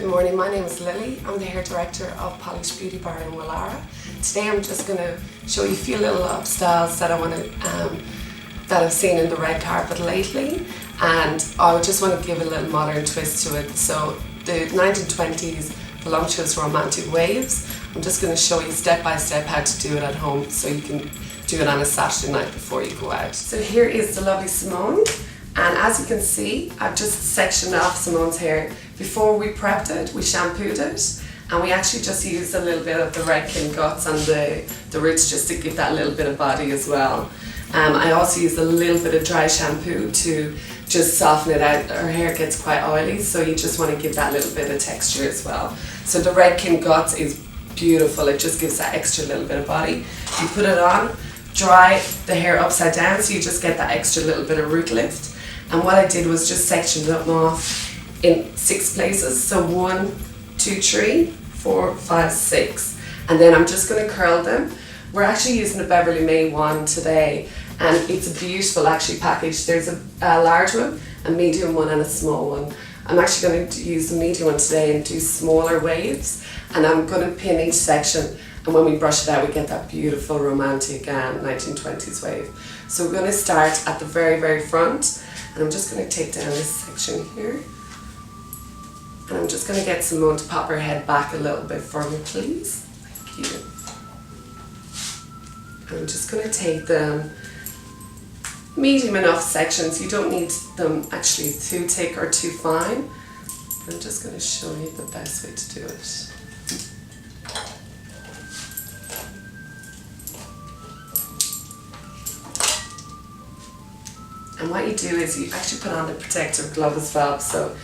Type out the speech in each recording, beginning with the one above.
Good morning, my name is Lily. I'm the hair director of Polish Beauty Bar in Willara. Today I'm just going to show you a few little styles that that I've seen in the red carpet lately, and I just want to give a little modern twist to it. So the 1920s voluptuous romantic waves, I'm just going to show you step by step how to do it at home so you can do it on a Saturday night before you go out. So here is the lovely Simone, and as you can see, I've just sectioned off Simone's hair. Before we prepped it, we shampooed it, and we actually just used a little bit of the Redken guts and the roots just to give that little bit of body as well. I also used a little bit of dry shampoo to just soften it out. Her hair gets quite oily, so you just want to give that little bit of texture as well. So the Redken guts is beautiful, it just gives that extra little bit of body. You put it on, dry the hair upside down so you just get that extra little bit of root lift. And what I did was just section them off in 6 places, so 1, 2, 3, 4, 5, 6, and then I'm just going to curl them. We're actually using the Beverly May one today, and it's a beautiful actually package. There's a large one, a medium one, and a small one. I'm actually going to use the medium one today and do smaller waves, and I'm going to pin each section, and when we brush it out we get that beautiful romantic 1920s wave. So we're going to start at the very front, and I'm just going to take down this section here. And I'm just going to get Simone to pop her head back a little bit for me, please. Thank you. And I'm just going to take them medium enough sections. You don't need them actually too thick or too fine. I'm just going to show you the best way to do it. And what you do is you actually put on the protective glove as well, so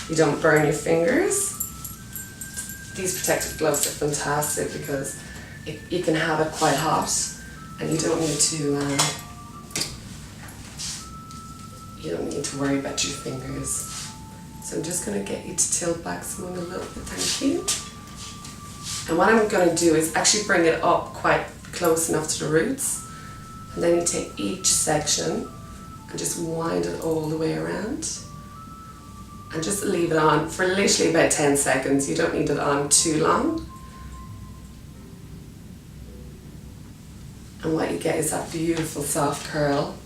you don't burn your fingers. These protective gloves are fantastic because you can have it quite hot, and you don't need to worry about your fingers. So I'm just going to get you to tilt back Simone a little bit, thank you. And what I'm going to do is actually bring it up quite close enough to the roots, and then you take each section and just wind it all the way around. And just leave it on for literally about 10 seconds. You don't need it on too long. And what you get is that beautiful soft curl.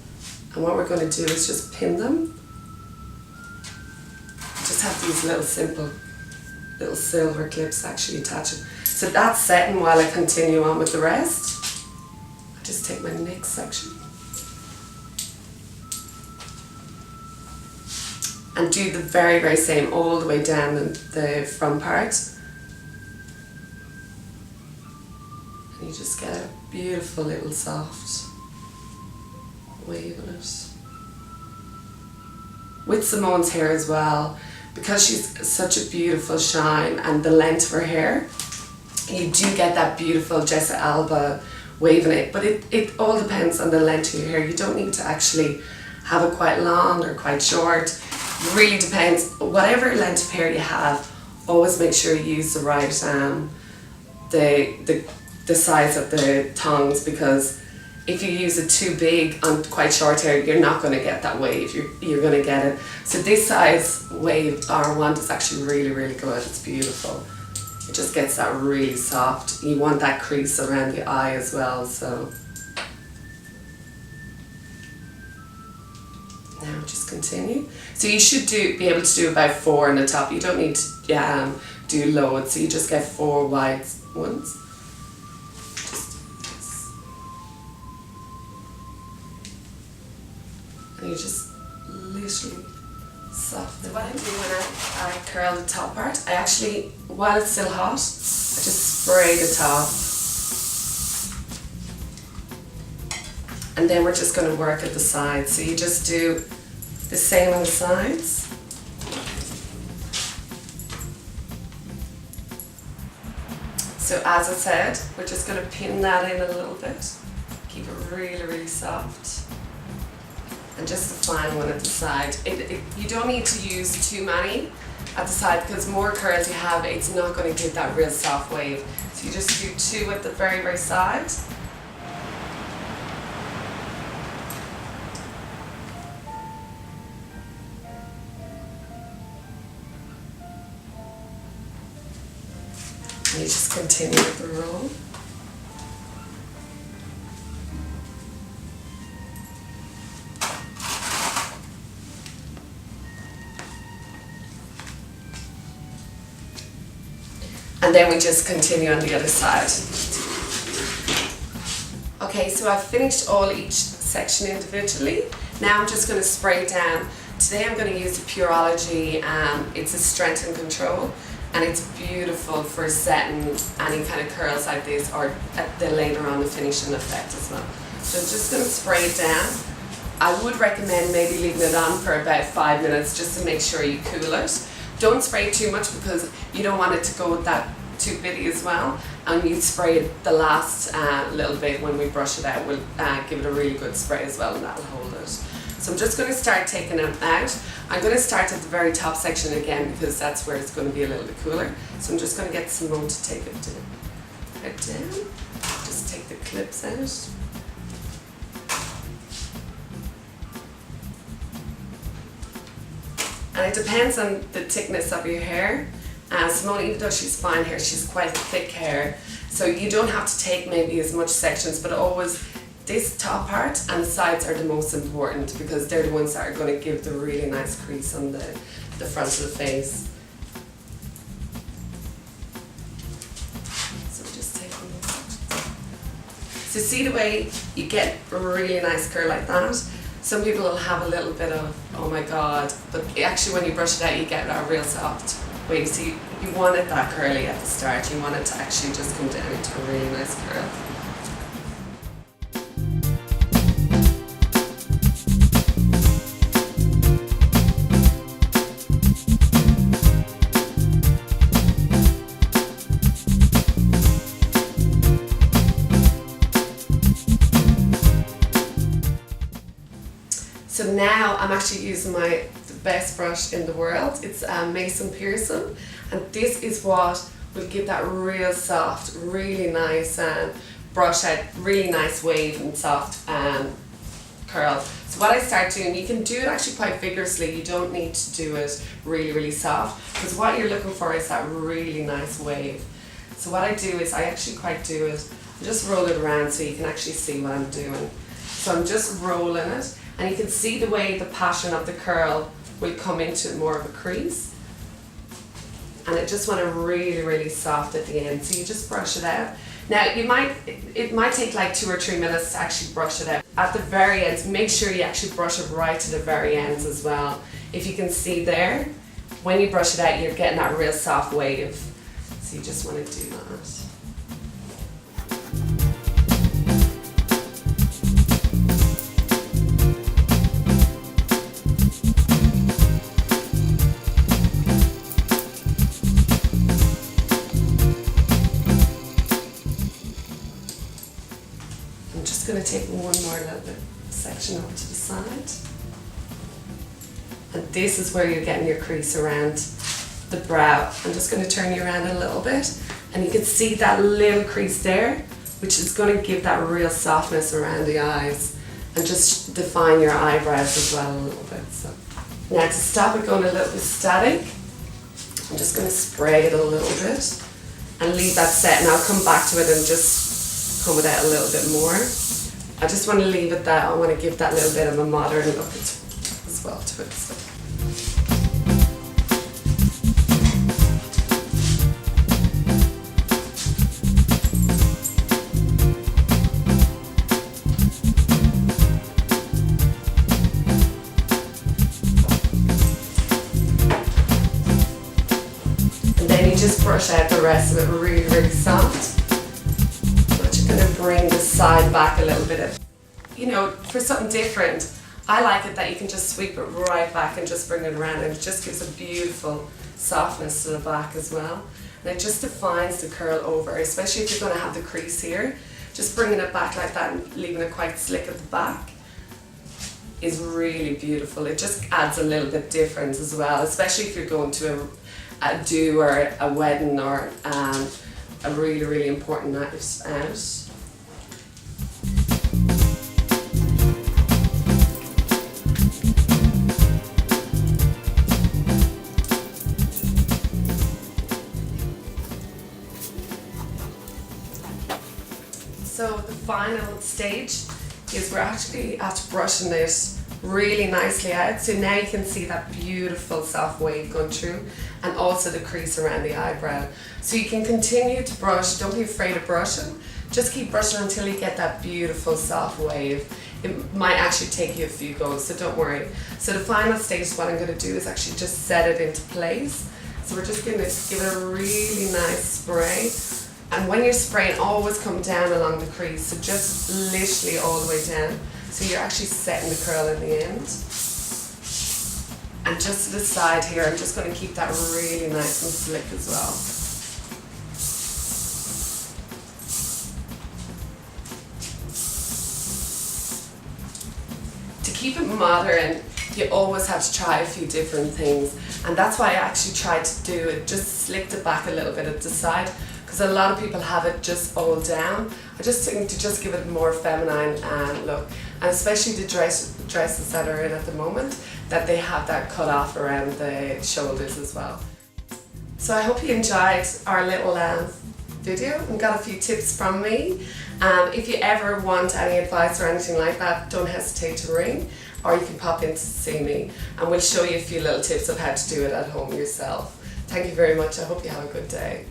And what we're going to do is just pin them. Just have these little simple little silver clips actually attach it. So that's setting while I continue on with the rest. I just take my next section and do the very same all the way down the front part. And you just get a beautiful little soft wave in it. With Simone's hair as well, because she's such a beautiful shine and the length of her hair, you do get that beautiful Jessica Alba wave in it, but it all depends on the length of your hair. You don't need to actually have it quite long or quite short. Really depends. Whatever length of hair you have, always make sure you use the right the size of the tongs, because if you use it too big on quite short hair, you're not going to get that wave. You're going to get it. So this size wave or wand is actually really good. It's beautiful. It just gets that really soft. You want that crease around the eye as well. So now just continue. So you should be able to do about 4 on the top. You don't need to do loads. So you just get 4 wide ones. Just do this. And you just literally soften it. What I do when I curl the top part, I actually, while it's still hot, I just spray the top. And then we're just going to work at the sides. So you just do the same on the sides. So as I said, we're just going to pin that in a little bit. Keep it really soft. And just the final one at the side. You don't need to use too many at the side, because more curls you have, it's not going to give that real soft wave. So you just do 2 at the very side. you just continue with the roll. And then we just continue on the other side. Okay, so I've finished each section individually. Now I'm just going to spray down. Today I'm going to use the Pureology. It's a strength and control, and it's beautiful for setting any kind of curls like this, or later on the finishing effect as well. So I'm just going to spray it down. I would recommend maybe leaving it on for about 5 minutes just to make sure you cool it. Don't spray too much because you don't want it to go that too bitty as well, and you spray it the last little bit when we brush it out. We'll give it a really good spray as well, and that'll hold it. So I'm just going to start taking it out. I'm going to start at the very top section again because that's where it's going to be a little bit cooler. So I'm just going to get Simone to take it down. Just take the clips out. And it depends on the thickness of your hair. Simone, even though she's fine hair, she's quite thick hair. So you don't have to take maybe as much sections, but always this top part and the sides are the most important because they're the ones that are going to give the really nice crease on the front of the face. So just take one of those. So see the way you get a really nice curl like that? Some people will have a little bit of, oh my god, but actually when you brush it out you get that real soft wave. So you want it that curly at the start, you want it to actually just come down into a really nice curl. So now I'm actually using the best brush in the world. It's Mason Pearson, and this is what will give that real soft, really nice brush out, really nice wave and soft curl. So what I start doing, you can do it actually quite vigorously, you don't need to do it really soft, because what you're looking for is that really nice wave. So what I do is I actually quite do it, I just roll it around so you can actually see what I'm doing. So I'm just rolling it, and you can see the way the pattern of the curl will come into more of a crease. And I just want it really soft at the end, so you just brush it out. Now it might take like 2 or 3 minutes to actually brush it out. At the very ends, make sure you actually brush it right to the very ends as well. If you can see there, when you brush it out you're getting that real soft wave. So you just want to do that. I'm just going to take one more little bit section up to the side. And this is where you're getting your crease around the brow. I'm just going to turn you around a little bit, and you can see that little crease there, which is going to give that real softness around the eyes and just define your eyebrows as well a little bit. So now to stop it going a little bit static, I'm just going to spray it a little bit and leave that set, and I'll come back to it and just comb it out a little bit more. I just want to leave it that, I want to give that little bit of a modern look as well to it. So. And then you just brush out the rest of it really soft. Going to bring the side back a little bit. You know, for something different, I like it that you can just sweep it right back and just bring it around, and it just gives a beautiful softness to the back as well. And it just defines the curl over, especially if you're going to have the crease here. Just bringing it back like that and leaving it quite slick at the back is really beautiful. It just adds a little bit difference as well, especially if you're going to a do or a wedding or a really important night out. final stage is we're actually at brushing it really nicely out. So now you can see that beautiful soft wave going through, and also the crease around the eyebrow. So you can continue to brush, don't be afraid of brushing. Just keep brushing until you get that beautiful soft wave. It might actually take you a few goes, so don't worry. So the final stage, what I'm going to do is actually just set it into place. So we're just going to give it a really nice spray. And when you're spraying, always come down along the crease. So just literally all the way down. So you're actually setting the curl in the end. And just to the side here, I'm just going to keep that really nice and slick as well. To keep it modern, you always have to try a few different things, and that's why I actually tried to do it, just slicked it back a little bit at the side, because a lot of people have it just all down. I just think to just give it a more feminine look, and especially the dresses that are in at the moment, that they have that cut off around the shoulders as well. So I hope you enjoyed our little video and got a few tips from me. If you ever want any advice or anything like that, don't hesitate to ring, or you can pop in to see me and we'll show you a few little tips of how to do it at home yourself. Thank you very much. I hope you have a good day.